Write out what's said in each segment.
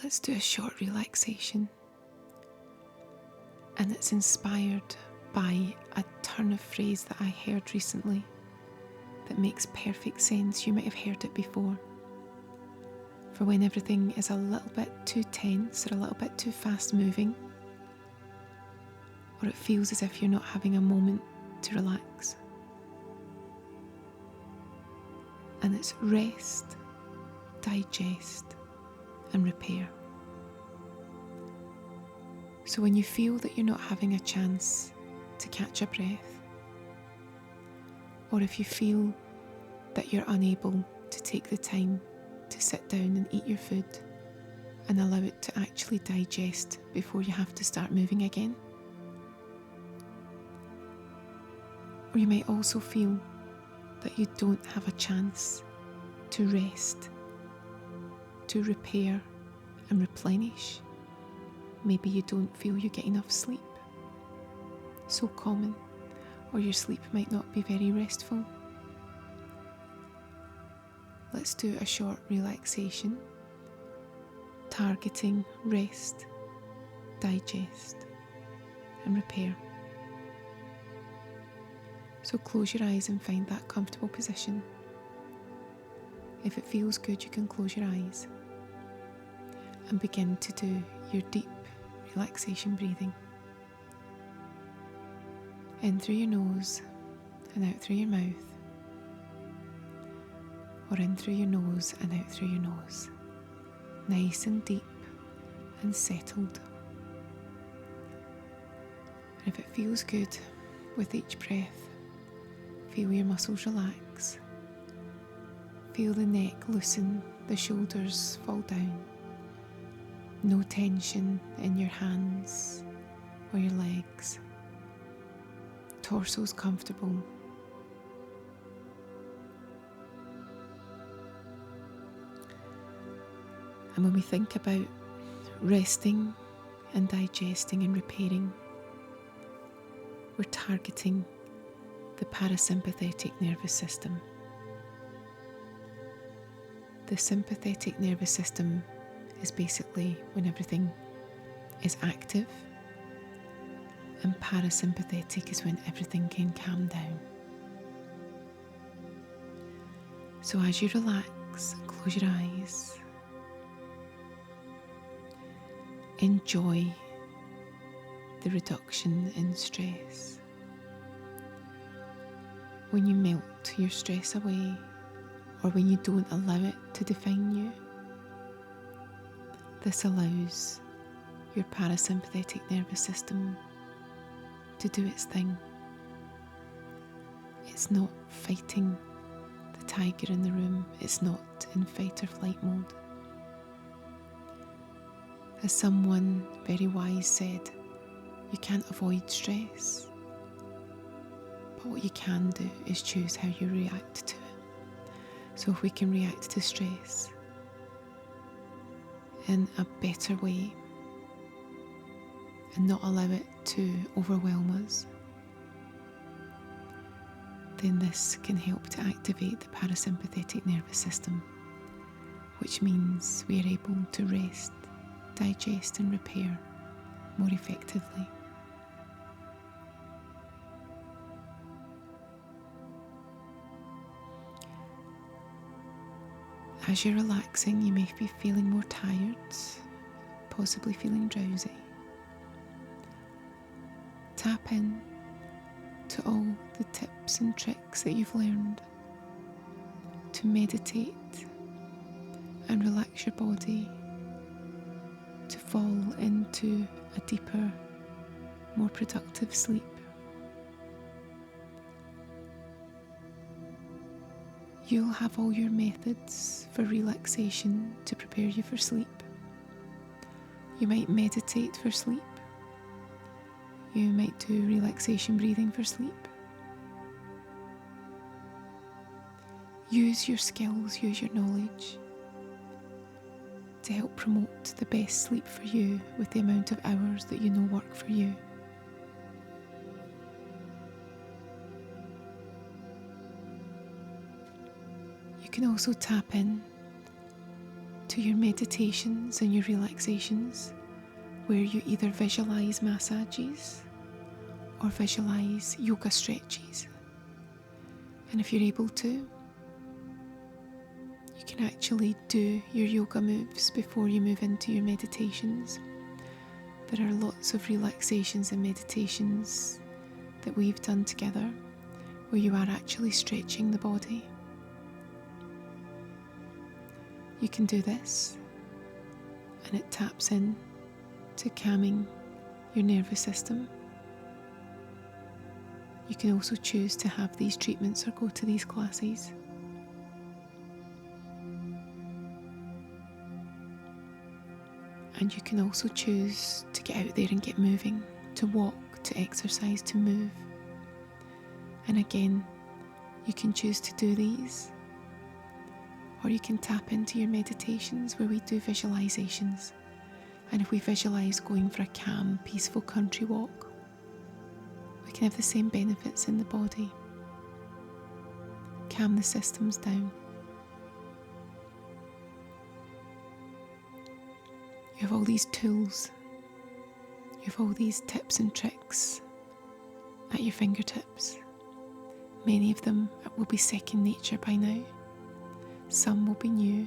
Let's do a short relaxation, and it's inspired by a turn of phrase that I heard recently that makes perfect sense. You might have heard it before. For when everything is a little bit too tense or a little bit too fast moving, or it feels as if you're not having a moment to relax. And it's rest, digest, and repair. So when you feel that you're not having a chance to catch a breath, or if you feel that you're unable to take the time to sit down and eat your food and allow it to actually digest before you have to start moving again, or you might also feel that you don't have a chance to rest, to repair and replenish. Maybe you don't feel you get enough sleep. So common. Or your sleep might not be very restful. Let's do a short relaxation, targeting rest, digest, and repair. So close your eyes and find that comfortable position. If it feels good, you can close your eyes and begin to do your deep relaxation breathing. In through your nose and out through your mouth, or in through your nose and out through your nose. Nice and deep and settled. And if it feels good with each breath, feel your muscles relax. Feel the neck loosen, the shoulders fall down. No tension in your hands or your legs. Torso's comfortable. And when we think about resting and digesting and repairing, we're targeting the parasympathetic nervous system. The sympathetic nervous system is basically when everything is active, and parasympathetic is when everything can calm down. So as you relax and close your eyes, enjoy the reduction in stress. When you melt your stress away, or when you don't allow it to define you, this allows your parasympathetic nervous system to do its thing. It's not fighting the tiger in the room. It's not in fight or flight mode. As someone very wise said, you can't avoid stress, but what you can do is choose how you react to it. So if we can react to stress in a better way and not allow it to overwhelm us, then this can help to activate the parasympathetic nervous system, which means we are able to rest, digest and repair more effectively. As you're relaxing, you may be feeling more tired, possibly feeling drowsy. Tap in to all the tips and tricks that you've learned to meditate and relax your body, to fall into a deeper, more productive sleep. You'll have all your methods for relaxation to prepare you for sleep. You might meditate for sleep. You might do relaxation breathing for sleep. Use your skills, use your knowledge to help promote the best sleep for you with the amount of hours that you know work for you. You can also tap in to your meditations and your relaxations, where you either visualize massages or visualize yoga stretches. And if you're able to, you can actually do your yoga moves before you move into your meditations. There are lots of relaxations and meditations that we've done together where you are actually stretching the body. You can do this, and it taps in to calming your nervous system. You can also choose to have these treatments or go to these classes. And you can also choose to get out there and get moving, to walk, to exercise, to move. And again, you can choose to do these, or you can tap into your meditations where we do visualizations. And if we visualize going for a calm, peaceful country walk, we can have the same benefits in the body. Calm the systems down. You have all these tools, you have all these tips and tricks at your fingertips. Many of them will be second nature by now. Some will be new.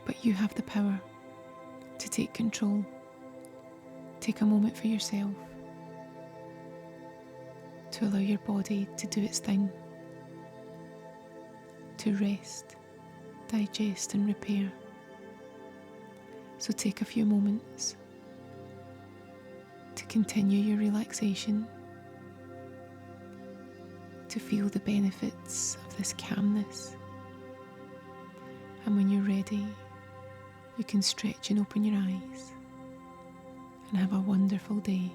But you have the power to take control. Take a moment for yourself to allow your body to do its thing, to rest, digest and repair. So take a few moments to continue your relaxation, to feel the benefits of this calmness. And when you're ready, you can stretch and open your eyes and have a wonderful day.